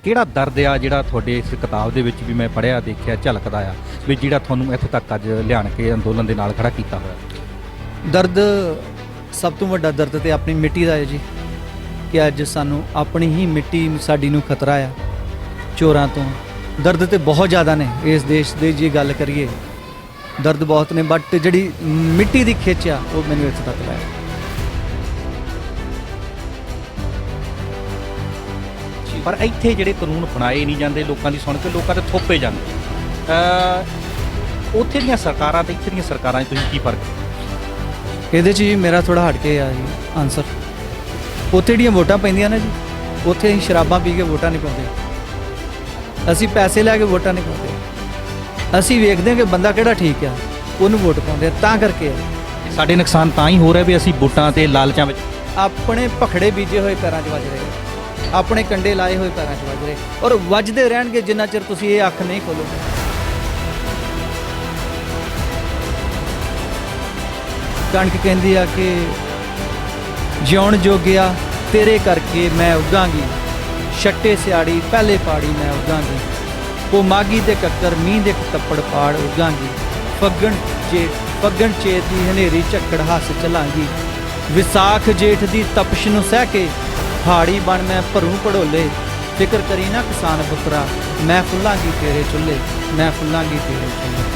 ਕਿਹੜਾ ਦਰਦ ਆ ਜਿਹੜਾ ਤੁਹਾਡੇ ਇਸ ਕਿਤਾਬ ਦੇ ਵਿੱਚ ਵੀ ਮੈਂ ਪੜ੍ਹਿਆ ਦੇਖਿਆ ਝਲਕਦਾ ਆ ਵੀ ਜਿਹੜਾ ਤੁਹਾਨੂੰ ਇੱਥੇ ਤੱਕ ਅੱਜ ਲਿਆਣ ਕੇ ਅੰਦੋਲਨ ਦੇ ਨਾਲ ਖੜਾ ਕੀਤਾ ਹੋਇਆ? ਦਰਦ ਸਭ ਤੋਂ ਵੱਡਾ ਦਰਦ ਤੇ ਆਪਣੀ ਮਿੱਟੀ ਦਾ ਹੈ ਜੀ, ਕਿ ਅੱਜ ਸਾਨੂੰ ਆਪਣੀ ਹੀ ਮਿੱਟੀ ਸਾਡੀ ਨੂੰ ਖਤਰਾ ਆ ਚੋਰਾਂ ਤੋਂ। ਦਰਦ ਤੇ ਬਹੁਤ ਜ਼ਿਆਦਾ ਨੇ ਇਸ ਦੇਸ਼ ਦੇ, ਜੇ ਗੱਲ ਕਰੀਏ ਦਰਦ ਬਹੁਤ ਨੇ, ਬਟ ਜਿਹੜੀ ਮਿੱਟੀ ਦੀ ਖਿੱਚ ਆ ਉਹ ਮੈਨੂੰ ਇੱਥੇ ਤੱਕ ਲਾਇਆ। ਪਰ ਇੱਥੇ ਜਿਹੜੇ ਕਾਨੂੰਨ ਬਣਾਏ ਨਹੀਂ ਜਾਂਦੇ, ਲੋਕਾਂ ਦੀ ਸੁਣ ਕੇ ਲੋਕਾਂ ਤੇ ਥੋਪੇ ਜਾਂਦੇ, ਉੱਥੇ ਦੀਆਂ ਸਰਕਾਰਾਂ ਤੇ ਇੱਥੇ ਦੀਆਂ ਸਰਕਾਰਾਂ 'ਚ ਤੁਸੀਂ ਕੀ ਫਰਕ? ਇਹਦੇ 'ਚ ਜੀ ਮੇਰਾ ਥੋੜਾ ਹਟ ਕੇ ਆ ਜੀ ਆਨਸਰ। ਉੱਥੇ ਜਿਹੜੀਆਂ ਵੋਟਾਂ ਪੈਂਦੀਆਂ ਨੇ ਜੀ, ਉੱਥੇ ਅਸੀਂ ਸ਼ਰਾਬਾਂ ਪੀ ਕੇ ਵੋਟਾਂ ਨਹੀਂ ਪਾਉਂਦੇ, ਅਸੀਂ ਪੈਸੇ ਲੈ ਕੇ ਵੋਟਾਂ ਨਹੀਂ ਪਾਉਂਦੇ, ਅਸੀਂ ਵੇਖਦੇ ਹਾਂ ਕਿ ਬੰਦਾ ਕਿਹੜਾ ਠੀਕ ਆ ਉਹਨੂੰ ਵੋਟ ਪਾਉਂਦੇ ਆ, ਤਾਂ ਕਰਕੇ ਆ। ਸਾਡੇ ਨੁਕਸਾਨ ਤਾਂ ਹੀ ਹੋ ਰਿਹਾ ਵੀ ਅਸੀਂ ਵੋਟਾਂ ਤੇ ਲਾਲਚਾਂ ਵਿੱਚ ਆਪਣੇ ਭਖੜੇ ਬੀਜੇ ਹੋਏ ਪੈਰਾਂ 'ਚ ਵੱਜ ਰਹੇ, ਆਪਣੇ ਕੰਡੇ ਲਾਏ ਹੋਏ ਪੈਰਾਂ 'ਚ ਵੱਜ ਰਹੇ, ਔਰ ਵੱਜਦੇ ਰਹਿਣਗੇ ਜਿੰਨਾ ਚਿਰ ਤੁਸੀਂ ਇਹ ਅੱਖ ਨਹੀਂ ਖੋਲੋਗੇ। ਕਣਕ ਕਹਿੰਦੀ ਆ ਕਿ ਜਿਉਣ ਜੋਗਿਆ ਤੇਰੇ ਕਰਕੇ ਮੈਂ ਉੱਗਾਂਗੀ, ਛੱਟੇ ਸਿਆੜੀ ਪਹਿਲੇ ਪਾੜੀ ਮੈਂ ਉੱਗਾਂਗੀ, ਉਹ ਮਾਗੀ ਦੇ ਕੱਕਰ ਮੀਂਹ ਦੇ ਤੱਪੜ ਪਾੜ ਉੱਗਾਂਗੀ, ਫੱਗਣ ਚੇਤ ਦੀ ਹਨੇਰੀ ਝੱਕੜ ਹੱਸ ਚਲਾਂਗੀ, ਵਿਸਾਖ ਜੇਠ ਦੀ ਤਪਸ਼ ਨੂੰ ਸਹਿ ਕੇ ਹਾੜੀ ਬਣ ਮੈਂ ਭਰੂ ਪੜੋਲੇ, ਫਿਕਰ ਕਰੀ ਨਾ ਕਿਸਾਨ ਪੁੱਤਰਾ ਮੈਂ ਫੁੱਲਾਂਗੀ ਤੇਰੇ ਚੁੱਲ੍ਹੇ, ਮੈਂ ਫੁੱਲਾਂਗੀ ਤੇਰੇ ਚੁੱਲ੍ਹੇ।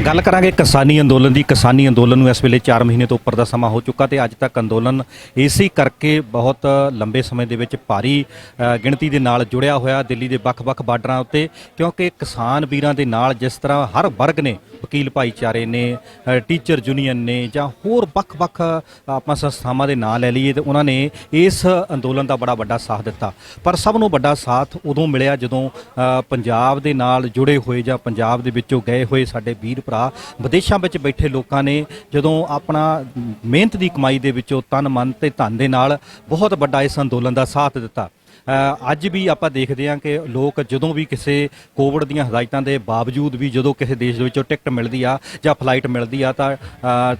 ਗੱਲ ਕਰਾਂਗੇ ਕਿਸਾਨੀ ਅੰਦੋਲਨ ਦੀ। ਕਿਸਾਨੀ ਅੰਦੋਲਨ ਨੂੰ ਇਸ ਵੇਲੇ 4 ਮਹੀਨੇ ਤੋਂ ਉੱਪਰ ਦਾ ਸਮਾਂ ਹੋ ਚੁੱਕਾ ਤੇ ਅੱਜ ਤੱਕ ਅੰਦੋਲਨ ਇਸੇ ਕਰਕੇ ਬਹੁਤ ਲੰਬੇ ਸਮੇਂ ਦੇ ਵਿੱਚ ਭਾਰੀ ਗਿਣਤੀ ਦੇ ਨਾਲ ਜੁੜਿਆ ਹੋਇਆ ਦਿੱਲੀ ਦੇ ਵੱਖ-ਵੱਖ ਬਾਰਡਰਾਂ ਉੱਤੇ, ਕਿਉਂਕਿ ਕਿਸਾਨ ਵੀਰਾਂ ਦੇ ਨਾਲ ਜਿਸ ਤਰ੍ਹਾਂ ਹਰ ਵਰਗ ਨੇ, ਵਕੀਲ ਭਾਈਚਾਰੇ ਨੇ, ਟੀਚਰ ਯੂਨੀਅਨ ਨੇ ਜਾਂ ਹੋਰ ਵੱਖ-ਵੱਖ ਆਪਾਂ ਸੰਸਥਾਵਾਂ ਦੇ ਨਾਂ ਲੈ ਲਈਏ, ਤੇ ਉਹਨਾਂ ਨੇ ਇਸ ਅੰਦੋਲਨ ਦਾ ਬੜਾ ਵੱਡਾ ਸਾਥ ਦਿੱਤਾ। ਪਰ ਸਭ ਨੂੰ ਵੱਡਾ ਸਾਥ ਉਦੋਂ ਮਿਲਿਆ ਜਦੋਂ ਪੰਜਾਬ ਦੇ ਨਾਲ ਜੁੜੇ ਹੋਏ ਜਾਂ ਪੰਜਾਬ ਦੇ ਵਿੱਚੋਂ ਗਏ ਹੋਏ ਸਾਡੇ ਵੀਰ ਭਰਾ ਵਿਦੇਸ਼ਾਂ ਵਿੱਚ ਬੈਠੇ ਲੋਕਾਂ ਨੇ ਜਦੋਂ ਆਪਣਾ ਮਿਹਨਤ ਦੀ ਕਮਾਈ ਦੇ ਵਿੱਚੋਂ ਤਨ ਮਨ ਤੇ ਧਨ ਦੇ ਨਾਲ ਬਹੁਤ ਵੱਡਾ ਇਸ ਅੰਦੋਲਨ ਦਾ ਸਾਥ ਦਿੱਤਾ। ਅੱਜ ਵੀ ਆਪਾਂ ਦੇਖਦੇ ਹਾਂ ਕਿ ਲੋਕ ਜਦੋਂ ਵੀ ਕਿਸੇ ਕੋਵਿਡ ਦੀਆਂ ਹਦਾਇਤਾਂ ਦੇ ਬਾਵਜੂਦ ਵੀ ਜਦੋਂ ਕਿਸੇ ਦੇਸ਼ ਦੇ ਵਿੱਚੋਂ ਟਿਕਟ ਮਿਲਦੀ ਆ ਜਾਂ ਫਲਾਈਟ ਮਿਲਦੀ ਆ ਤਾਂ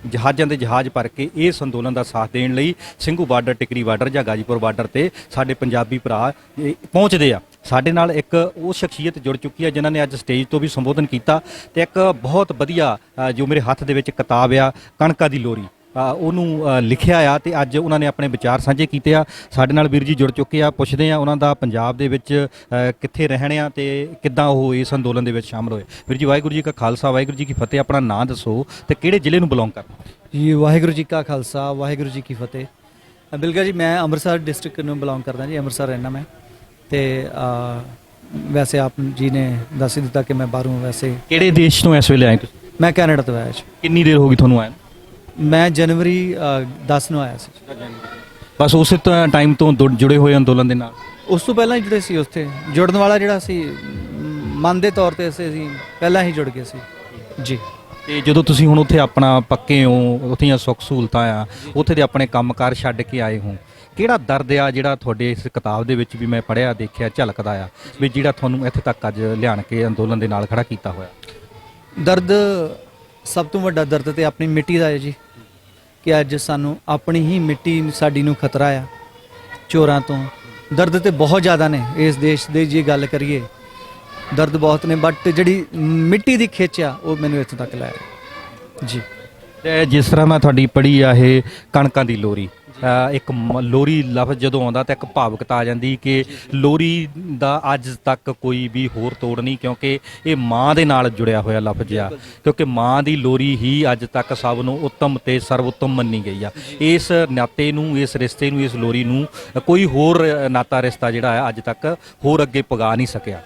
ਜਹਾਜ਼ਾਂ ਦੇ ਜਹਾਜ਼ ਭਰ ਕੇ ਇਸ ਅੰਦੋਲਨ ਦਾ ਸਾਥ ਦੇਣ ਲਈ ਸਿੰਘੂ ਬਾਰਡਰ, ਟਿਕਰੀ ਬਾਰਡਰ ਜਾਂ ਗਾਜੀਪੁਰ ਬਾਰਡਰ ਤੇ ਸਾਡੇ ਪੰਜਾਬੀ ਭਰਾ ਪਹੁੰਚਦੇ ਆ। ਸਾਡੇ ਨਾਲ ਇੱਕ ਉਹ ਸ਼ਖਸੀਅਤ ਜੁੜ ਚੁੱਕੀ ਹੈ ਜਿਨ੍ਹਾਂ ਨੇ ਅੱਜ ਸਟੇਜ ਤੋਂ ਵੀ ਸੰਬੋਧਨ ਕੀਤਾ ਤੇ ਇੱਕ ਬਹੁਤ ਵਧੀਆ ਜੋ ਮੇਰੇ ਹੱਥ ਦੇ ਵਿੱਚ ਕਿਤਾਬ ਆ ਕਣਕਾਂ ਦੀ ਲੋਰੀ ਉਹਨੂੰ ਲਿਖਿਆ ਆ ਤੇ ਅੱਜ ਉਹਨਾਂ ਨੇ ਆਪਣੇ ਵਿਚਾਰ ਸਾਂਝੇ ਕੀਤੇ ਆ। ਸਾਡੇ ਨਾਲ ਵੀਰ ਜੀ ਜੁੜ ਚੁੱਕੇ ਆ, ਪੁੱਛਦੇ ਆ ਉਹਨਾਂ ਦਾ ਪੰਜਾਬ ਦੇ ਵਿੱਚ ਕਿੱਥੇ ਰਹਿਣੇ ਆ ਤੇ ਕਿੱਦਾਂ ਉਹ ਇਸ ਅੰਦੋਲਨ ਦੇ ਵਿੱਚ ਸ਼ਾਮਲ ਹੋਏ। ਵੀਰ ਜੀ ਵਾਹਿਗੁਰੂ ਜੀ ਕਾ ਖਾਲਸਾ, ਵਾਹਿਗੁਰੂ ਜੀ ਕੀ ਫਤਿਹ। ਆਪਣਾ ਨਾਂ ਦੱਸੋ ਤੇ ਕਿਹੜੇ ਜ਼ਿਲ੍ਹੇ ਨੂੰ ਬਿਲੋਂਗ ਕਰਦੇ? ਜੀ ਵਾਹਿਗੁਰੂ ਜੀ ਕਾ ਖਾਲਸਾ, ਵਾਹਿਗੁਰੂ ਜੀ ਕੀ ਫਤਿਹ। ਬਿਲਕੁਲ ਜੀ, ਮੈਂ ਅੰਮ੍ਰਿਤਸਰ ਡਿਸਟ੍ਰਿਕਟ ਨੂੰ ਬਿਲੋਂਗ ਕਰਦਾ ਜੀ, ਅੰਮ੍ਰਿਤਸਰ ਰਹਿਣਾ ਮੈਂ। ਤੇ ਵੈਸੇ ਆਪ ਜੀ ਨੇ ਦੱਸ ਦਿੱਤਾ ਕਿ ਮੈਂ ਬਾਹਰੋਂ, ਵੈਸੇ ਕਿਹੜੇ ਦੇਸ਼ ਤੋਂ ਇਸ ਵੇਲੇ ਆਏ ਤੁਸੀਂ? ਮੈਂ ਕੈਨੇਡਾ ਤੋਂ ਆਇਆ ਜੀ। ਕਿੰਨੀ ਦੇਰ ਹੋ ਗਈ ਤੁਹਾਨੂੰ ਆਏ? ਮੈਂ ਜਨਵਰੀ 10 ਨੂੰ ਆਇਆ ਸੀ। ਬਸ ਉਸੇ ਟਾਈਮ ਤੋਂ ਜੁੜੇ ਹੋਏ ਅੰਦੋਲਨ ਦੇ ਨਾਲ? ਉਸ ਤੋਂ ਪਹਿਲਾਂ ਹੀ ਜੁੜੇ ਸੀ। ਉੱਥੇ ਜੁੜਨ ਵਾਲਾ ਜਿਹੜਾ ਸੀ ਮਨ ਦੇ ਤੌਰ ਤੇ ਅਸੀਂ ਪਹਿਲਾਂ ਹੀ ਜੁੜ ਗਏ ਸੀ ਜੀ। ਤੇ ਜਦੋਂ ਤੁਸੀਂ ਹੁਣ ਉੱਥੇ ਆਪਣਾ ਪੱਕੇ ਹੋ, ਉੱਥੇ ਦੀਆਂ ਸੁੱਖ ਸਹੂਲਤਾਂ ਆ, ਉੱਥੇ ਦੇ ਆਪਣੇ ਕੰਮਕਾਰ ਛੱਡ ਕੇ ਆਏ ਹੋ, ਕਿਹੜਾ ਦਰਦ ਆ ਜਿਹੜਾ ਤੁਹਾਡੇ ਇਸ ਕਿਤਾਬ ਦੇ ਵਿੱਚ ਵੀ ਮੈਂ ਪੜ੍ਹਿਆ ਦੇਖਿਆ ਝਲਕਦਾ ਆ ਵੀ ਜਿਹੜਾ ਤੁਹਾਨੂੰ ਇੱਥੇ ਤੱਕ ਅੱਜ ਲਿਆਣ ਕੇ ਅੰਦੋਲਨ ਦੇ ਨਾਲ ਖੜਾ ਕੀਤਾ ਹੋਇਆ? ਦਰਦ ਸਭ ਤੋਂ ਵੱਡਾ ਦਰਦ ਤੇ ਆਪਣੀ ਮਿੱਟੀ ਦਾ ਹੈ ਜੀ, ਕਿ ਅੱਜ ਸਾਨੂੰ ਆਪਣੀ ਹੀ ਮਿੱਟੀ ਸਾਡੀ ਨੂੰ ਖਤਰਾ ਆ ਚੋਰਾਂ ਤੋਂ। ਦਰਦ ਤੇ ਬਹੁਤ ਜ਼ਿਆਦਾ ਨੇ ਇਸ ਦੇਸ਼ ਦੇ, ਜੇ ਗੱਲ ਕਰੀਏ ਦਰਦ ਬਹੁਤ ਨੇ, ਬਟ ਜਿਹੜੀ ਮਿੱਟੀ ਦੀ ਖਿੱਚ ਆ ਉਹ ਮੈਨੂੰ ਇੱਥੇ ਤੱਕ ਲਾਇਆ ਜੀ। ਤੇ ਜਿਸ ਤਰ੍ਹਾਂ ਮੈਂ ਤੁਹਾਡੀ ਪੜ੍ਹੀ ਆ ਇਹ ਕਣਕਾਂ ਦੀ ਲੋਰੀ, ਇੱਕ ਲੋਰੀ ਲਫ਼ਜ਼ ਜਦੋਂ ਆਉਂਦਾ ਤਾਂ ਇੱਕ ਭਾਵੁਕਤਾ ਆ ਜਾਂਦੀ ਕਿ ਲੋਰੀ ਦਾ ਅੱਜ ਤੱਕ ਕੋਈ ਵੀ ਹੋਰ ਤੋੜ ਨਹੀਂ, ਕਿਉਂਕਿ ਇਹ ਮਾਂ ਦੇ ਨਾਲ ਜੁੜਿਆ ਹੋਇਆ ਲਫ਼ਜ਼ ਆ, ਕਿਉਂਕਿ ਮਾਂ ਦੀ ਲੋਰੀ ਹੀ ਅੱਜ ਤੱਕ ਸਭ ਨੂੰ ਉੱਤਮ ਤੇ ਸਰਵੋਤਮ ਮੰਨੀ ਗਈ ਆ। ਇਸ ਨਾਤੇ ਨੂੰ, ਇਸ ਰਿਸ਼ਤੇ ਨੂੰ, ਇਸ ਲੋਰੀ ਨੂੰ ਕੋਈ ਹੋਰ ਨਾਤਾ ਰਿਸ਼ਤਾ ਜਿਹੜਾ ਆ ਅੱਜ ਤੱਕ ਹੋਰ ਅੱਗੇ ਪਗਾ ਨਹੀਂ ਸਕਿਆ।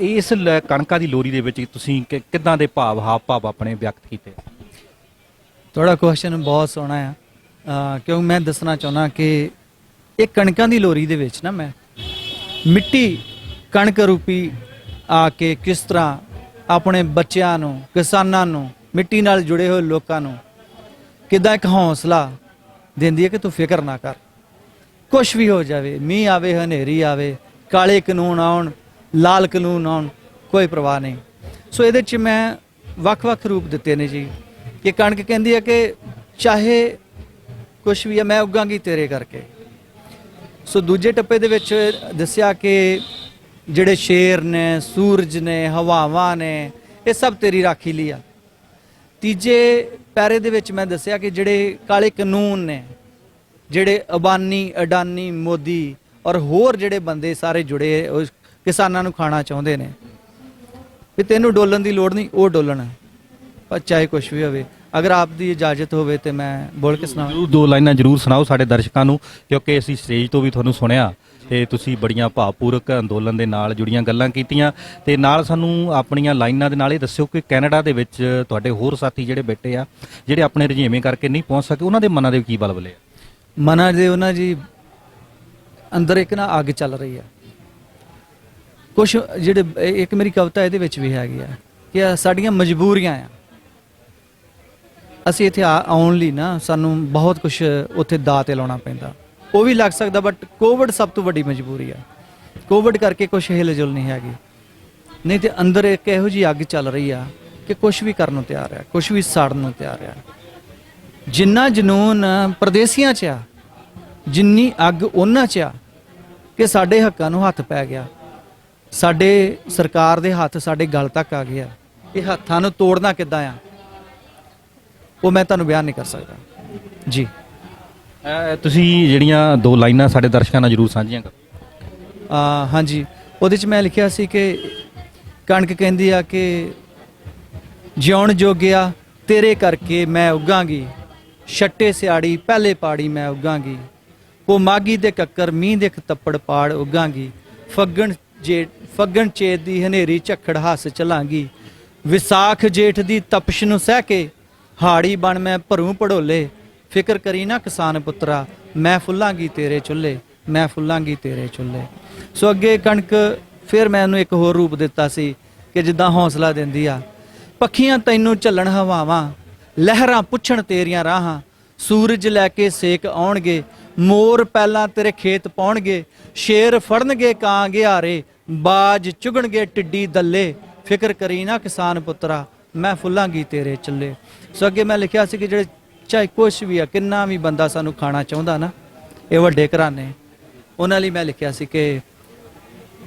ਇਸ ਕਣਕਾਂ ਦੀ ਲੋਰੀ ਦੇ ਵਿੱਚ ਤੁਸੀਂ ਕਿੱਦਾਂ ਦੇ ਹਾਵ ਭਾਵ ਆਪਣੇ ਵਿਅਕਤ ਕੀਤੇ? ਤੁਹਾਡਾ ਕੁਐਸਚਨ ਬਹੁਤ ਸੋਹਣਾ ਆ, ਕਿਉਂਕਿ ਮੈਂ ਦੱਸਣਾ ਚਾਹੁੰਦਾ ਕਿ ਇਹ ਕਣਕਾਂ ਦੀ ਲੋਰੀ ਦੇ ਵਿੱਚ ਨਾ ਮੈਂ ਮਿੱਟੀ ਕਣਕ ਰੂਪੀ ਆ ਕੇ ਕਿਸ ਤਰ੍ਹਾਂ ਆਪਣੇ ਬੱਚਿਆਂ ਨੂੰ, ਕਿਸਾਨਾਂ ਨੂੰ, ਮਿੱਟੀ ਨਾਲ ਜੁੜੇ ਹੋਏ ਲੋਕਾਂ ਨੂੰ ਕਿੱਦਾਂ ਇੱਕ ਹੌਸਲਾ ਦਿੰਦੀ ਹੈ ਕਿ ਤੂੰ ਫਿਕਰ ਨਾ ਕਰ, ਕੁਛ ਵੀ ਹੋ ਜਾਵੇ, ਮੀਂਹ ਆਵੇ, ਹਨੇਰੀ ਆਵੇ, ਕਾਲੇ ਕਾਨੂੰਨ ਆਉਣ, ਲਾਲ ਕਾਨੂੰਨ ਆਉਣ, ਕੋਈ ਪਰਵਾਹ ਨਹੀਂ। ਸੋ ਇਹਦੇ 'ਚ ਮੈਂ ਵੱਖ-ਵੱਖ ਰੂਪ ਦਿੱਤੇ ਨੇ ਜੀ, ਕਿ ਕਣਕ ਕਹਿੰਦੀ ਹੈ ਕਿ ਚਾਹੇ ਕੁਛ ਵੀ ਹੈ ਮੈਂ ਉੱਗਾਂਗੀ ਤੇਰੇ ਕਰਕੇ, ਸੋ ਦੂਜੇ ਟੱਪੇ ਦੇ ਵਿੱਚ ਦੱਸਿਆ ਕਿ ਜਿਹੜੇ ਸ਼ੇਰ ਨੇ, ਸੂਰਜ ਨੇ, ਹਵਾਵਾਂ ਨੇ, ਇਹ ਸਭ ਤੇਰੀ ਰਾਖੀ ਲਈ ਆ। ਤੀਜੇ ਪੈਰੇ ਦੇ ਵਿੱਚ ਮੈਂ ਦੱਸਿਆ ਕਿ ਜਿਹੜੇ ਕਾਲੇ ਕਾਨੂੰਨ ਨੇ, ਜਿਹੜੇ ਅਡਾਨੀ, ਮੋਦੀ ਔਰ ਹੋਰ ਜਿਹੜੇ ਬੰਦੇ ਸਾਰੇ ਜੁੜੇ ਉਹ ਕਿਸਾਨਾਂ ਨੂੰ ਖਾਣਾ ਚਾਹੁੰਦੇ ਨੇ, ਵੀ ਤੈਨੂੰ ਡੋਲਣ ਦੀ ਲੋੜ ਨਹੀਂ, ਉਹ ਡੋਲਣ, ਪਰ ਚਾਹੇ ਕੁਛ ਵੀ ਹੋਵੇ। ਅਗਰ ਆਪ ਦੀ ਇਜਾਜ਼ਤ ਹੋਵੇ ਤੇ ਮੈਂ ਬੋਲ ਕੇ ਸੁਣਾਵਾਂ। ਜ਼ਰੂਰ 2 ਲਾਈਨਾਂ ਜ਼ਰੂਰ ਸੁਣਾਓ ਸਾਡੇ ਦਰਸ਼ਕਾਂ ਨੂੰ, ਕਿਉਂਕਿ ਅਸੀਂ ਸਟੇਜ ਤੋਂ ਵੀ ਤੁਹਾਨੂੰ ਸੁਣਿਆ ਤੇ ਤੁਸੀਂ ਬੜੀਆਂ ਭਾਵਪੂਰਕ ਅੰਦੋਲਨ ਦੇ ਨਾਲ ਜੁੜੀਆਂ ਗੱਲਾਂ ਕੀਤੀਆਂ, ਤੇ ਨਾਲ ਸਾਨੂੰ ਆਪਣੀਆਂ ਲਾਈਨਾਂ ਦੇ ਨਾਲ ਇਹ ਦੱਸਿਓ ਕਿ ਕੈਨੇਡਾ ਦੇ ਵਿੱਚ ਤੁਹਾਡੇ ਹੋਰ ਸਾਥੀ ਜਿਹੜੇ ਬੈਠੇ ਆ, ਜਿਹੜੇ ਆਪਣੇ ਰੁਝੇਵੇਂ ਕਰਕੇ ਨਹੀਂ ਪਹੁੰਚ ਸਕੇ, ਉਹਨਾਂ ਦੇ ਮਨਾਂ ਦੇ ਕੀ ਬਲਬਲੇ ਆ? ਮਨਾਂ ਦੇ ਉਹਨਾਂ ਜੀ ਅੰਦਰ ਇੱਕ ਨਾ ਅੱਗ ਚੱਲ ਰਹੀ ਆ। ਕੁਛ ਜਿਹੜੇ ਇੱਕ ਮੇਰੀ ਕਵਿਤਾ ਇਹਦੇ ਵਿੱਚ ਵੀ ਹੈਗੀ ਆ ਕਿ ਸਾਡੀਆਂ ਮਜਬੂਰੀਆਂ ਆ, ਅਸੀਂ ਇੱਥੇ ਆਉਣ ਲਈ ਨਾ ਸਾਨੂੰ ਬਹੁਤ ਕੁਝ ਉੱਥੇ ਦਾਅ ਤੇ ਲਾਉਣਾ ਪੈਂਦਾ, ਉਹ ਵੀ ਲੱਗ ਸਕਦਾ, ਬਟ ਕੋਵਿਡ ਸਭ ਤੋਂ ਵੱਡੀ ਮਜਬੂਰੀ ਆ। ਕੋਵਿਡ ਕਰਕੇ ਕੁਝ ਹਿਲਜੁਲ ਨਹੀਂ ਹੈਗੀ, ਨਹੀਂ ਤੇ ਅੰਦਰ ਇੱਕ ਇਹੋ ਜਿਹੀ ਅੱਗ ਚੱਲ ਰਹੀ ਆ ਕਿ ਕੁਝ ਵੀ ਕਰਨ ਨੂੰ ਤਿਆਰ ਆ, ਕੁਝ ਵੀ ਸਾੜਨ ਨੂੰ ਤਿਆਰ ਆ। ਜਿੰਨਾ ਜਨੂਨ ਪਰਦੇਸੀਆਂ 'ਚ ਆ, ਜਿੰਨੀ ਅੱਗ ਉਹਨਾਂ 'ਚ ਆ ਕਿ ਸਾਡੇ ਹੱਕਾਂ ਨੂੰ ਹੱਥ ਪੈ ਗਿਆ, ਸਾਡੇ ਸਰਕਾਰ ਦੇ ਹੱਥ ਸਾਡੇ ਗਲ ਤੱਕ ਆ ਗਿਆ। ਇਹ ਹੱਥਾਂ ਨੂੰ ਤੋੜਨਾ ਕਿੱਦਾਂ ਆ, ਉਹ ਮੈਂ ਤੁਹਾਨੂੰ ਬਿਆਨ ਨਹੀਂ ਕਰ ਸਕਦਾ ਜੀ। ਤੁਸੀਂ ਜਿਹੜੀਆਂ 2 ਲਾਈਨਾਂ ਸਾਡੇ ਦਰਸ਼ਕਾਂ ਨਾਲ ਜ਼ਰੂਰ ਸਾਂਝੀਆਂ ਕਰੋ। ਹਾਂਜੀ, ਉਹਦੇ 'ਚ ਮੈਂ ਲਿਖਿਆ ਸੀ ਕਿ ਕਣਕ ਕਹਿੰਦੀ ਆ ਕਿ ਜਿਉਣ ਜੋਗਿਆ ਤੇਰੇ ਕਰਕੇ ਮੈਂ ਉੱਗਾਂਗੀ, ਛੱਟੇ ਸਿਆੜੀ ਪਹਿਲੇ ਪਾੜੀ ਮੈਂ ਉੱਗਾਂਗੀ, ਉਹ ਮਾਗੀ ਦੇ ਕੱਕਰ ਮੀਂਹ ਦੇ ਤੱਪੜ ਪਾੜ ਉੱਗਾਂਗੀ, ਫੱਗਣ ਚੇਤ ਦੀ ਹਨੇਰੀ ਝੱਖੜ ਹੱਸ ਚਲਾਂਗੀ, ਵਿਸਾਖ ਜੇਠ ਦੀ ਤਪਸ਼ ਨੂੰ ਸਹਿ ਕੇ ਹਾੜੀ ਬਣ ਮੈਂ ਭਰੂ ਪੜੋਲੇ, ਫਿਕਰ ਕਰੀ ਨਾ ਕਿਸਾਨ ਪੁੱਤਰਾ ਮੈਂ ਫੁੱਲਾਂਗੀ ਤੇਰੇ ਚੁੱਲ੍ਹੇ, ਮੈਂ ਫੁੱਲਾਂਗੀ ਤੇਰੇ ਚੁੱਲ੍ਹੇ। ਸੋ ਅੱਗੇ ਕਣਕ ਫਿਰ ਮੈਂ ਉਹਨੂੰ ਇੱਕ ਹੋਰ ਰੂਪ ਦਿੱਤਾ ਸੀ ਕਿ ਜਿੱਦਾਂ ਹੌਸਲਾ ਦਿੰਦੀ ਆ, ਪੱਖੀਆਂ ਤੈਨੂੰ ਝੱਲਣ ਹਵਾਵਾਂ, ਲਹਿਰਾਂ ਪੁੱਛਣ ਤੇਰੀਆਂ ਰਾਹਾਂ, ਸੂਰਜ ਲੈ ਕੇ ਸੇਕ ਆਉਣਗੇ, ਮੋਰ ਪਹਿਲਾਂ ਤੇਰੇ ਖੇਤ ਪਾਉਣਗੇ, ਸ਼ੇਰ ਫੜਨਗੇ ਕਾਂ ਗਿਹਾਰੇ, ਬਾਜ ਚੁਗਣਗੇ ਟਿੱਡੀ ਦੱਲੇ, ਫਿਕਰ ਕਰੀ ਨਾ ਕਿਸਾਨ ਪੁੱਤਰਾ ਮੈਂ ਫੁੱਲਾਂਗੀ ਤੇਰੇ ਚੱਲੇ। ਸੋ ਅੱਗੇ ਮੈਂ ਲਿਖਿਆ ਸੀ ਕਿ ਜਿਹੜੇ ਚਾਹੇ ਕੁਛ ਵੀ ਆ, ਕਿੰਨਾ ਵੀ ਬੰਦਾ ਸਾਨੂੰ ਖਾਣਾ ਚਾਹੁੰਦਾ ਨਾ, ਇਹ ਵੱਡੇ ਘਰਾਣੇ, ਉਹਨਾਂ ਲਈ ਮੈਂ ਲਿਖਿਆ ਸੀ ਕਿ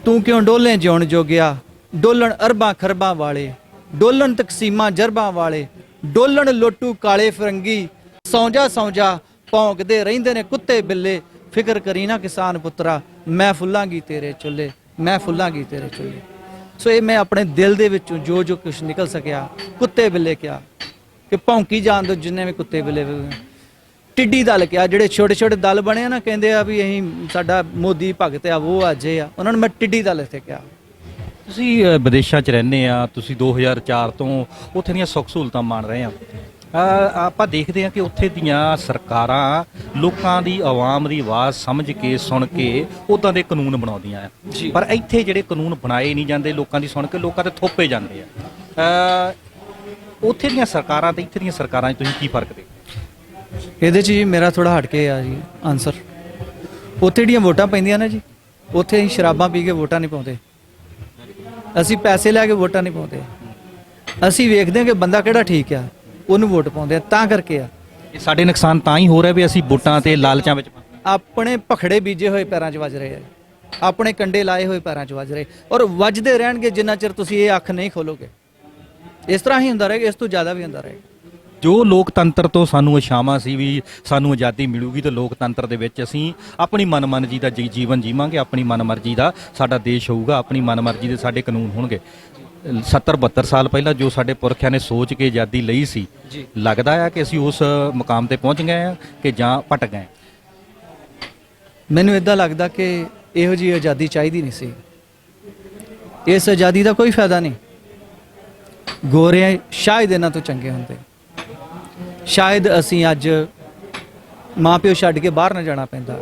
ਤੂੰ ਕਿਉਂ ਡੋਲੇ ਜਿਉਣ ਜੋਗਿਆ, ਡੋਲਣ ਅਰਬਾਂ ਖਰਬਾਂ ਵਾਲੇ, ਡੋਲਣ ਤਕਸੀਮਾਂ ਜਰਬਾਂ ਵਾਲੇ, ਡੋਲਣ ਲੋਟੂ ਕਾਲੇ ਫਰੰਗੀ, ਸੌਂ ਜਾ ਭੌਂਕਦੇ ਰਹਿੰਦੇ ਨੇ ਕੁੱਤੇ ਬਿੱਲੇ, ਫਿਕਰ ਕਰੀ ਨਾ ਕਿਸਾਨ ਪੁੱਤਰਾ ਮੈਂ ਫੁੱਲਾਂਗੀ ਤੇਰੇ ਚੁੱਲ੍ਹੇ, ਮੈਂ ਫੁੱਲਾਂਗੀ ਤੇਰੇ ਚੁੱਲ੍ਹੇ। ਸੋ ਇਹ ਮੈਂ ਆਪਣੇ ਦਿਲ ਦੇ ਵਿੱਚੋਂ ਜੋ ਕੁਝ ਨਿਕਲ ਸਕਿਆ, ਕੁੱਤੇ ਬਿੱਲੇ ਕਿਹਾ ਕਿ ਭੌਂਕੀ ਜਾਣ ਦੋ ਜਿੰਨੇ ਵੀ ਕੁੱਤੇ ਬਿੱਲੇ, ਟਿੱਡੀ ਦਲ ਕਿਹਾ, ਜਿਹੜੇ ਛੋਟੇ ਛੋਟੇ ਦਲ ਬਣੇ ਆ ਨਾ, ਕਹਿੰਦੇ ਆ ਵੀ ਅਸੀਂ ਸਾਡਾ ਮੋਦੀ ਭਗਤ ਆ, ਉਹ ਅਜੇ ਆ, ਉਹਨਾਂ ਨੂੰ ਮੈਂ ਟਿੱਡੀ ਦਲ ਇੱਥੇ ਕਿਹਾ। ਤੁਸੀਂ ਵਿਦੇਸ਼ਾਂ 'ਚ ਰਹਿੰਦੇ ਆ, ਤੁਸੀਂ 2004 ਤੋਂ ਉੱਥੇ ਦੀਆਂ ਸੁੱਖ ਸਹੂਲਤਾਂ ਮਾਣ ਰਹੇ ਆ। ਆਪਾਂ ਦੇਖਦੇ ਹਾਂ ਕਿ ਉੱਥੇ ਦੀਆਂ ਸਰਕਾਰਾਂ ਲੋਕਾਂ ਦੀ, ਆਵਾਮ ਦੀ ਆਵਾਜ਼ ਸਮਝ ਕੇ, ਸੁਣ ਕੇ ਉੱਦਾਂ ਦੇ ਕਾਨੂੰਨ ਬਣਾਉਂਦੀਆਂ ਆ, ਪਰ ਇੱਥੇ ਜਿਹੜੇ ਕਾਨੂੰਨ ਬਣਾਏ ਨਹੀਂ ਜਾਂਦੇ ਲੋਕਾਂ ਦੀ ਸੁਣ ਕੇ, ਲੋਕਾਂ ਤੇ ਥੋਪੇ ਜਾਂਦੇ ਆ। ਉੱਥੇ ਦੀਆਂ ਸਰਕਾਰਾਂ ਤੇ ਇੱਥੇ ਦੀਆਂ ਸਰਕਾਰਾਂ 'ਚ ਤੁਸੀਂ ਕੀ ਫਰਕ ਦੇਖਦੇ? ਇਹਦੇ 'ਚ ਜੀ ਮੇਰਾ ਥੋੜਾ ਹਟ ਕੇ ਆ ਜੀ ਆਨਸਰ। ਉੱਥੇ ਜਿਹੜੀਆਂ ਵੋਟਾਂ ਪੈਂਦੀਆਂ ਨੇ ਜੀ, ਉੱਥੇ ਅਸੀਂ ਸ਼ਰਾਬਾਂ ਪੀ ਕੇ ਵੋਟਾਂ ਨਹੀਂ ਪਾਉਂਦੇ, ਅਸੀਂ ਪੈਸੇ ਲੈ ਕੇ ਵੋਟਾਂ ਨਹੀਂ ਪਾਉਂਦੇ, ਅਸੀਂ ਵੇਖਦੇ ਹਾਂ ਕਿ ਬੰਦਾ ਕਿਹੜਾ ਠੀਕ ਆ, ਉਹਨੂੰ ਵੋਟ ਪਾਉਂਦੇ ਆ। ਤਾਂ ਕਰਕੇ ਆ ਇਹ ਸਾਡੇ ਨੁਕਸਾਨ ਤਾਂ ਹੀ ਹੋ ਰਿਹਾ ਵੀ ਅਸੀਂ ਵੋਟਾਂ ਤੇ ਲਾਲਚਾਂ ਵਿੱਚ ਆਪਣੇ ਭਖੜੇ ਬੀਜੇ ਹੋਏ ਪੈਰਾਂ 'ਚ ਵੱਜ ਰਹੇ ਆ, ਆਪਣੇ ਕੰਡੇ ਲਾਏ ਹੋਏ ਪੈਰਾਂ 'ਚ ਵੱਜ ਰਹੇ, ਔਰ ਵੱਜਦੇ ਰਹਿਣਗੇ ਜਿੰਨਾ ਚਿਰ ਤੁਸੀਂ ਇਹ ਅੱਖ ਨਹੀਂ ਖੋਲੋਗੇ। ਇਸ ਤਰ੍ਹਾਂ ਹੀ ਹੁੰਦਾ ਰਹੇਗਾ, ਇਸ ਤੋਂ ਜ਼ਿਆਦਾ ਵੀ ਹੁੰਦਾ ਰਹੇਗਾ। ਜੋ ਲੋਕਤੰਤਰ ਤੋਂ ਸਾਨੂੰ ਇਛਾਵਾਂ ਸੀ ਵੀ ਸਾਨੂੰ ਆਜ਼ਾਦੀ ਮਿਲੂਗੀ, ਤੇ ਲੋਕਤੰਤਰ ਦੇ ਵਿੱਚ ਅਸੀਂ ਆਪਣੀ ਮਨਮਰਜ਼ੀ ਦਾ ਜੀਵਨ ਜੀਵਾਂਗੇ, ਆਪਣੀ ਮਨਮਰਜ਼ੀ ਦਾ ਸਾਡਾ ਦੇਸ਼ ਹੋਊਗਾ, ਆਪਣੀ ਮਨਮਰਜ਼ੀ ਦੇ ਸਾਡੇ ਕਾਨੂੰਨ ਹੋਣਗੇ। 70-72 ਸਾਲ ਪਹਿਲਾਂ ਜੋ ਸਾਡੇ ਪੁਰਖਿਆਂ ਨੇ ਸੋਚ ਕੇ ਆਜ਼ਾਦੀ ਲਈ ਸੀ, ਲੱਗਦਾ ਆ ਕਿ ਅਸੀਂ ਉਸ ਮੁਕਾਮ ਤੇ ਪਹੁੰਚ ਗਏ ਆ ਕਿ ਜਾਂ ਭਟਕ ਗਏ? ਮੈਨੂੰ ਇਦਾਂ ਲੱਗਦਾ ਕਿ ਇਹੋ ਜਿਹੀ ਆਜ਼ਾਦੀ ਚਾਹੀਦੀ ਨਹੀਂ ਸੀ। ਇਸ ਆਜ਼ਾਦੀ ਦਾ ਕੋਈ ਫਾਇਦਾ ਨਹੀਂ। ਗੋਰੇ ਸ਼ਾਇਦ ਇਹਨਾਂ ਤੋਂ ਚੰਗੇ ਹੁੰਦੇ, ਸ਼ਾਇਦ ਅਸੀਂ ਅੱਜ ਮਾਂ ਪਿਓ ਛੱਡ ਕੇ ਬਾਹਰ ਨਾ ਜਾਣਾ ਪੈਂਦਾ,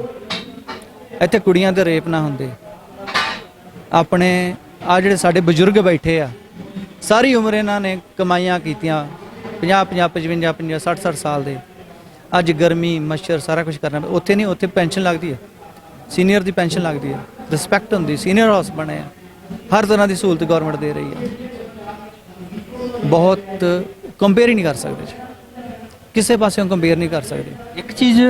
ਇੱਥੇ ਕੁੜੀਆਂ ਦੇ ਰੇਪ ਨਾ ਹੁੰਦੇ, ਆਪਣੇ ਆ ਜਿਹੜੇ ਸਾਡੇ ਬਜ਼ੁਰਗ ਬੈਠੇ ਆ ਸਾਰੀ ਉਮਰ ਇਹਨਾਂ ਨੇ ਕਮਾਈਆਂ ਕੀਤੀਆਂ, 50-50, 55-55, 60-60 ਸਾਲ ਦੇ, ਅੱਜ ਗਰਮੀ ਮੱਛਰ ਸਾਰਾ ਕੁਝ ਕਰਨਾ। ਉੱਥੇ ਨਹੀਂ, ਉੱਥੇ ਪੈਨਸ਼ਨ ਲੱਗਦੀ ਹੈ, ਸੀਨੀਅਰ ਦੀ ਪੈਨਸ਼ਨ ਲੱਗਦੀ ਹੈ, ਰਿਸਪੈਕਟ ਹੁੰਦੀ, ਸੀਨੀਅਰ ਹਾਊਸ ਬਣੇ ਆ, ਹਰ ਤਰ੍ਹਾਂ ਦੀ ਸਹੂਲਤ ਗਵਰਨਮੈਂਟ ਦੇ ਰਹੀ ਹੈ। ਬਹੁਤ ਕੰਪੇਅਰ ਹੀ ਨਹੀਂ ਕਰ ਸਕਦੇ ਜੀ। ਕਿਸੇ ਪਾਸਿਓਂ ਕੰਪੇਅਰ ਨਹੀਂ ਕਰ ਸਕਦੇ। ਇੱਕ ਚੀਜ਼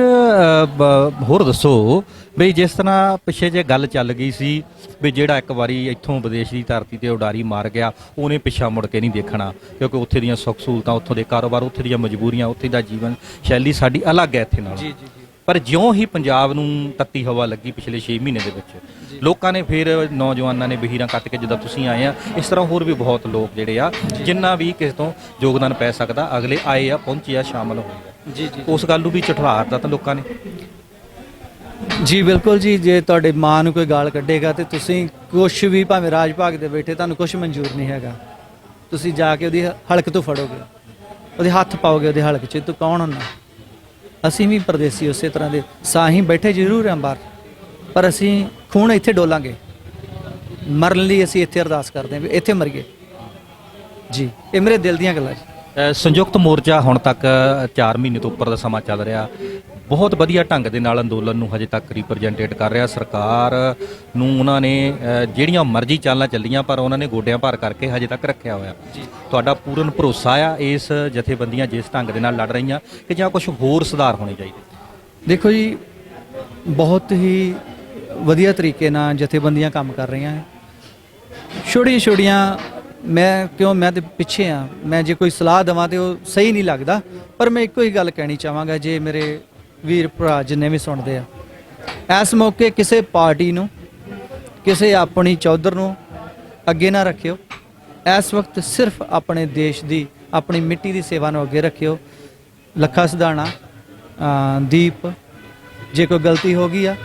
ਹੋਰ ਦੱਸੋ ਬਈ, ਜਿਸ ਤਰ੍ਹਾਂ ਪਿੱਛੇ ਜੇ ਗੱਲ ਚੱਲ ਗਈ ਸੀ ਵੀ ਜਿਹੜਾ ਇੱਕ ਵਾਰੀ ਇੱਥੋਂ ਵਿਦੇਸ਼ ਦੀ ਧਰਤੀ ਤੇ ਉਡਾਰੀ ਮਾਰ ਗਿਆ, ਉਹਨੇ ਪਿੱਛਾ ਮੁੜ ਕੇ ਨਹੀਂ ਦੇਖਣਾ, ਕਿਉਂਕਿ ਉੱਥੇ ਦੀਆਂ ਸੁੱਖ ਸਹੂਲਤਾਂ, ਉੱਥੋਂ ਦੇ ਕਾਰੋਬਾਰ, ਉੱਥੇ ਦੀਆਂ ਮਜਬੂਰੀਆਂ, ਉੱਥੇ ਦਾ ਜੀਵਨ ਸ਼ੈਲੀ ਸਾਡੀ ਅਲੱਗ ਹੈ ਇੱਥੇ ਨਾਲ। ਜੀ ਜੀ ਜੀ। ਪਰ ਜਿਉਂ ਹੀ ਪੰਜਾਬ ਨੂੰ ਤੱਤੀ ਹਵਾ ਲੱਗੀ ਪਿਛਲੇ 6 ਮਹੀਨੇ ਦੇ ਵਿੱਚ, ਲੋਕਾਂ ਨੇ ਫਿਰ ਨੌਜਵਾਨਾਂ ਨੇ ਬਹੀਰਾਂ ਕੱਟ ਕੇ, ਜਿੱਦਾਂ ਤੁਸੀਂ ਆਏ ਆ, ਇਸ ਤਰ੍ਹਾਂ ਹੋਰ ਵੀ ਬਹੁਤ ਲੋਕ ਜਿਹੜੇ ਆ ਜਿੰਨਾ ਵੀ ਕਿਸੇ ਤੋਂ ਯੋਗਦਾਨ ਪੈ ਸਕਦਾ, ਅਗਲੇ ਆਏ ਆ, ਪਹੁੰਚੇ ਆ, ਸ਼ਾਮਲ ਹੋਏ ਆ। ਜੀ ਜੀ। ਉਸ ਗੱਲ ਨੂੰ ਵੀ ਝਠਾਰ ਦਿੱਤਾ ਤਾਂ ਲੋਕਾਂ ਨੇ। ਜੀ ਬਿਲਕੁਲ ਜੀ, ਜੇ ਤੁਹਾਡੇ ਮਾਂ ਨੂੰ ਕੋਈ ਗਾਲ ਕੱਢੇਗਾ ਤੇ ਤੁਸੀਂ ਕੁਛ ਵੀ, ਭਾਵੇਂ ਰਾਜ ਭਾਗ ਦੇ ਬੈਠੇ, ਤੁਹਾਨੂੰ ਕੁਛ ਮਨਜ਼ੂਰ ਨਹੀਂ ਹੈਗਾ, ਤੁਸੀਂ ਜਾ ਕੇ ਉਹਦੀ ਹਲਕ ਤੋਂ ਫੜੋਗੇ, ਉਹਦੇ ਹੱਥ ਪਾਓਗੇ ਉਹਦੇ ਹਲਕ 'ਚ, ਤੂੰ ਕੌਣ ਹੁੰਨਾ। ਅਸੀਂ ਵੀ ਪਰਦੇਸੀ ਉਸੇ ਤਰ੍ਹਾਂ ਦੇ ਸਾਹੀਂ ਬੈਠੇ ਜ਼ਰੂਰ ਹਾਂ ਬਾਹਰ, ਪਰ ਅਸੀਂ ਖੂਨ ਇੱਥੇ ਡੋਲਾਂਗੇ, ਮਰਨ ਲਈ ਅਸੀਂ ਇੱਥੇ ਅਰਦਾਸ ਕਰਦੇ ਹਾਂ ਵੀ ਇੱਥੇ ਮਰੀਏ ਜੀ। ਇਹ ਮੇਰੇ ਦਿਲ ਦੀਆਂ ਗੱਲਾਂ ਜੀ। ਸੰਯੁਕਤ ਮੋਰਚਾ ਹੁਣ ਤੱਕ 4 ਮਹੀਨੇ ਤੋਂ ਉੱਪਰ ਦਾ ਸਮਾਂ ਚੱਲ ਰਿਹਾ, ਬਹੁਤ ਵਧੀਆ ਢੰਗ ਦੇ ਨਾਲ ਅੰਦੋਲਨ ਨੂੰ ਹਜੇ ਤੱਕ ਰਿਪਰੈਜ਼ੈਂਟੇਟ ਕਰ ਰਿਹਾ। ਸਰਕਾਰ ਨੂੰ ਉਹਨਾਂ ਨੇ ਜਿਹੜੀਆਂ ਮਰਜ਼ੀ ਚਾਲਾਂ ਚੱਲੀਆਂ, ਪਰ ਉਹਨਾਂ ਨੇ ਗੋਡਿਆਂ ਭਾਰ ਕਰਕੇ ਹਜੇ ਤੱਕ ਰੱਖਿਆ ਹੋਇਆ। ਤੁਹਾਡਾ ਪੂਰਨ ਭਰੋਸਾ ਆ ਇਸ ਜਥੇਬੰਦੀਆਂ ਜਿਸ ਢੰਗ ਦੇ ਨਾਲ ਲੜ ਰਹੀਆਂ, ਕਿ ਜਾਂ ਕੁਝ ਹੋਰ ਸੁਧਾਰ ਹੋਣੇ ਚਾਹੀਦੇ? ਦੇਖੋ ਜੀ, ਬਹੁਤ ਹੀ ਵਧੀਆ ਤਰੀਕੇ ਨਾਲ ਜਥੇਬੰਦੀਆਂ ਕੰਮ ਕਰ ਰਹੀਆਂ ਹੈ। ਛੋਟੀਆਂ ਮੈਂ ਤੇ ਪਿੱਛੇ ਆ, ਮੈਂ ਜੇ ਕੋਈ ਸਲਾਹ ਦੇਵਾਂ ਤੇ ਉਹ ਸਹੀ ਨਹੀਂ ਲੱਗਦਾ, ਪਰ ਮੈਂ ਇੱਕੋ ਹੀ ਗੱਲ ਕਹਿਣੀ ਚਾਹਾਂਗਾ, ਜੇ ਮੇਰੇ ਵੀਰ ਭਰਾ ਜਿੰਨੇ ਵੀ ਸੁਣਦੇ ਆ, ਇਸ ਮੌਕੇ ਕਿਸੇ ਪਾਰਟੀ ਨੂੰ, ਕਿਸੇ ਆਪਣੀ ਚੌਧਰ ਨੂੰ ਅੱਗੇ ਨਾ ਰੱਖਿਓ। ਇਸ ਵਕਤ ਸਿਰਫ ਆਪਣੇ ਦੇਸ਼ ਦੀ, ਆਪਣੀ ਮਿੱਟੀ ਦੀ ਸੇਵਾ ਨੂੰ ਅੱਗੇ ਰੱਖਿਓ। ਲੱਖਾ ਸਿਧਾਣਾ, ਦੀਪ, ਜੇ ਕੋਈ ਗਲਤੀ ਹੋ ਗਈ ਆ,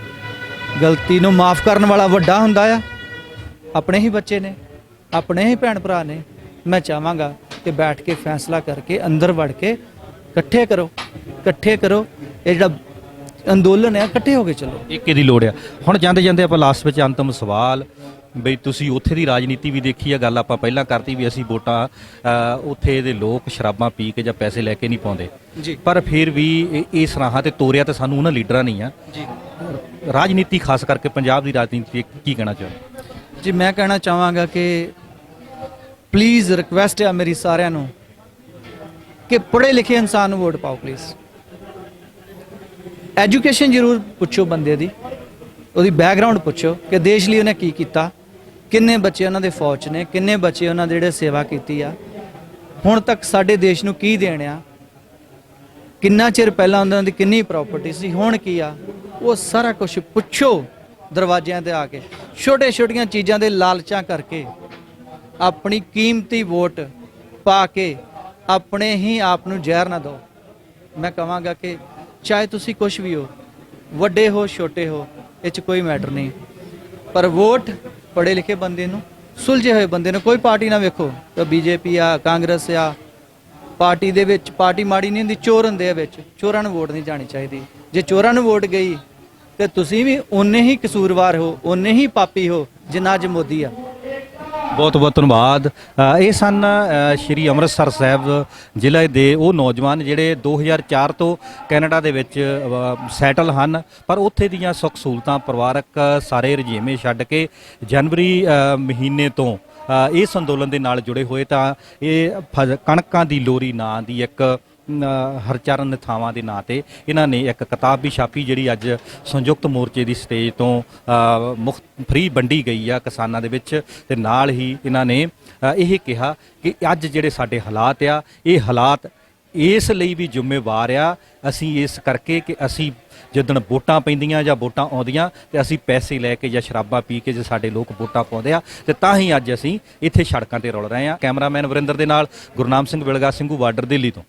ਗਲਤੀ ਨੂੰ ਮਾਫ ਕਰਨ ਵਾਲਾ ਵੱਡਾ ਹੁੰਦਾ ਆ। ਆਪਣੇ ਹੀ ਬੱਚੇ ਨੇ, ਆਪਣੇ ਹੀ ਭੈਣ ਭਰਾ ਨੇ। ਮੈਂ ਚਾਹਾਂਗਾ ਕਿ ਬੈਠ ਕੇ ਫੈਸਲਾ ਕਰਕੇ, ਅੰਦਰ ਵੜ ਕੇ ਇਕੱਠੇ ਕਰੋ। ਇਹ ਜਿਹੜਾ ਅੰਦੋਲਨ ਹੈ, ਇਕੱਠੇ ਹੋ ਕੇ ਚੱਲੋ। ਏਕੇ ਦੀ ਲੋੜ ਆ। ਹੁਣ ਜਾਂਦੇ ਜਾਂਦੇ ਆਪਾਂ ਲਾਸਟ ਵਿੱਚ ਅੰਤਮ ਸਵਾਲ, ਬਈ ਤੁਸੀਂ ਉੱਥੇ ਦੀ ਰਾਜਨੀਤੀ ਵੀ ਦੇਖੀ ਆ, ਗੱਲ ਆਪਾਂ ਪਹਿਲਾਂ ਕਰਤੀ ਵੀ ਅਸੀਂ ਵੋਟਾਂ, ਉੱਥੇ ਦੇ ਲੋਕ ਸ਼ਰਾਬਾਂ ਪੀ ਕੇ ਜਾਂ ਪੈਸੇ ਲੈ ਕੇ ਨਹੀਂ ਪਾਉਂਦੇ ਜੀ, ਪਰ ਫਿਰ ਵੀ ਇਸ ਰਾਹਾਂ ਤੇ ਤੋਰਿਆ ਤਾਂ ਸਾਨੂੰ ਉਹਨਾਂ ਲੀਡਰਾਂ ਨਹੀਂ ਆ ਜੀ। ਰਾਜਨੀਤੀ ਖਾਸ ਕਰਕੇ ਪੰਜਾਬ ਦੀ ਰਾਜਨੀਤੀ ਕੀ ਕਹਿਣਾ ਚਾਹੁੰਦੇ? ਜੀ ਮੈਂ ਕਹਿਣਾ ਚਾਹਾਂਗਾ ਕਿ ਪਲੀਜ਼ ਰਿਕਵੈਸਟ ਹੈ ਮੇਰੀ ਸਾਰਿਆਂ ਨੂੰ ਕਿ ਪੜ੍ਹੇ ਲਿਖੇ ਇਨਸਾਨ ਨੂੰ ਵੋਟ ਪਾਓ ਪਲੀਜ਼। ਐਜੂਕੇਸ਼ਨ ਜ਼ਰੂਰ ਪੁੱਛੋ ਬੰਦੇ ਦੀ, ਉਹਦੀ ਬੈਕਗ੍ਰਾਉਂਡ ਪੁੱਛੋ ਕਿ ਦੇਸ਼ ਲਈ ਉਹਨੇ ਕੀ ਕੀਤਾ, ਕਿੰਨੇ ਬੱਚੇ ਉਹਨਾਂ ਦੇ ਫੌਜ ਨੇ, ਕਿੰਨੇ ਬੱਚੇ ਉਹਨਾਂ ਦੇ ਜਿਹੜੇ ਸੇਵਾ ਕੀਤੀ ਆ, ਹੁਣ ਤੱਕ ਸਾਡੇ ਦੇਸ਼ ਨੂੰ ਕੀ ਦੇਣ ਆ, ਕਿੰਨਾ ਚਿਰ ਪਹਿਲਾਂ ਉਹਨਾਂ ਦੀ ਕਿੰਨੀ ਪ੍ਰਾਪਰਟੀ ਸੀ, ਹੁਣ ਕੀ ਆ, ਉਹ ਸਾਰਾ ਕੁਝ ਪੁੱਛੋ ਦਰਵਾਜ਼ਿਆਂ ਤੇ ਆ ਕੇ। ਛੋਟੀਆਂ ਚੀਜ਼ਾਂ ਦੇ ਲਾਲਚਾਂ ਕਰਕੇ ਆਪਣੀ ਕੀਮਤੀ ਵੋਟ ਪਾ ਕੇ ਆਪਣੇ ਹੀ ਆਪ ਨੂੰ ਜ਼ਹਿਰ ਨਾ ਦਿਓ। ਮੈਂ ਕਹਾਂਗਾ ਕਿ ਚਾਹੇ ਤੁਸੀਂ ਕੁਝ ਵੀ ਹੋ, ਵੱਡੇ ਹੋ ਛੋਟੇ ਹੋ, ਇਹ 'ਚ ਕੋਈ ਮੈਟਰ ਨਹੀਂ, ਪਰ ਵੋਟ ਪੜ੍ਹੇ ਲਿਖੇ ਬੰਦੇ ਨੂੰ, ਸੁਲਝੇ ਹੋਏ ਬੰਦੇ ਨੂੰ। ਕੋਈ ਪਾਰਟੀ ਨਾ ਵੇਖੋ ਤਾਂ ਬੀਜੇਪੀ ਆ, ਕਾਂਗਰਸ ਆ, ਪਾਰਟੀ ਦੇ ਵਿੱਚ ਪਾਰਟੀ ਮਾੜੀ ਨਹੀਂ ਹੁੰਦੀ, ਚੋਰ ਹੁੰਦੇ ਆ ਵਿੱਚ, ਚੋਰਾਂ ਨੂੰ ਵੋਟ ਨਹੀਂ ਜਾਣੀ ਚਾਹੀਦੀ। ਜੇ ਚੋਰਾਂ ਨੂੰ ਵੋਟ ਗਈ ਤੇ ਤੁਸੀਂ ਵੀ ਓਨੇ ਹੀ ਕਸੂਰਵਾਰ ਹੋ, ਓਨੇ ਹੀ ਪਾਪੀ ਹੋ ਜਿੰਨਾ ਅੱਜ ਮੋਦੀ ਆ। ਬਹੁਤ ਬਹੁਤ ਧੰਨਵਾਦ। ਇਹ ਸਨ ਸ਼੍ਰੀ ਅੰਮ੍ਰਿਤਸਰ ਸਾਹਿਬ ਜ਼ਿਲ੍ਹੇ ਦੇ ਉਹ ਨੌਜਵਾਨ ਜਿਹੜੇ 2004 ਤੋਂ ਕੈਨੇਡਾ ਦੇ ਵਿੱਚ ਸੈਟਲ ਹਨ, ਪਰ ਉੱਥੇ ਦੀਆਂ ਸੁੱਖ ਸਹੂਲਤਾਂ, ਪਰਿਵਾਰਕ ਸਾਰੇ ਰਜੀਮੇ ਛੱਡ ਕੇ ਜਨਵਰੀ ਮਹੀਨੇ ਤੋਂ ਇਸ ਅੰਦੋਲਨ ਦੇ ਨਾਲ ਜੁੜੇ ਹੋਏ। ਤਾਂ ਇਹ ਕਣਕਾਂ ਦੀ ਲੋਰੀ ਨਾਂ ਦੀ ਇੱਕ ਹਰਚਰਨ ਥਾਵਾਂ ਦੇ ਨਾਂ ਤੇ ਇਹਨਾਂ ਨੇ ਇੱਕ ਕਿਤਾਬ ਵੀ ਛਾਪੀ, ਜਿਹੜੀ ਅੱਜ ਸੰਯੁਕਤ ਮੋਰਚੇ ਦੀ ਸਟੇਜ ਤੋਂ ਮੁਫਤ ਫ੍ਰੀ ਵੰਡੀ ਗਈ ਆ ਕਿਸਾਨਾਂ ਦੇ ਵਿੱਚ। ਤੇ ਨਾਲ ਹੀ ਇਹਨਾਂ ਨੇ ਇਹ ਕਿਹਾ ਕਿ ਅੱਜ ਜਿਹੜੇ ਸਾਡੇ ਹਾਲਾਤ ਆ, ਇਹ ਹਾਲਾਤ ਇਸ ਲਈ ਵੀ ਜ਼ਿੰਮੇਵਾਰ ਆ ਅਸੀਂ, ਇਸ ਕਰਕੇ ਕਿ ਅਸੀਂ ਜਿੱਦਣ ਵੋਟਾਂ ਪੈਂਦੀਆਂ ਜਾਂ ਵੋਟਾਂ ਆਉਂਦੀਆਂ ਤੇ ਅਸੀਂ ਪੈਸੇ ਲੈ ਕੇ ਜਾਂ ਸ਼ਰਾਬਾਂ ਪੀ ਕੇ ਜੇ ਸਾਡੇ ਲੋਕ ਵੋਟਾਂ ਪਾਉਂਦੇ ਆ, ਤੇ ਤਾਂ ਹੀ ਅੱਜ ਅਸੀਂ ਇੱਥੇ ਸੜਕਾਂ ਤੇ ਰੁਲ ਰਹੇ ਆ। ਕੈਮਰਾਮੈਨ ਵਰਿੰਦਰ ਦੇ ਨਾਲ ਗੁਰਨਾਮ ਸਿੰਘ ਵਿਲਗਾ, ਸਿੰਘੂ ਬਾਰਡਰ, ਦਿੱਲੀ ਤੋਂ।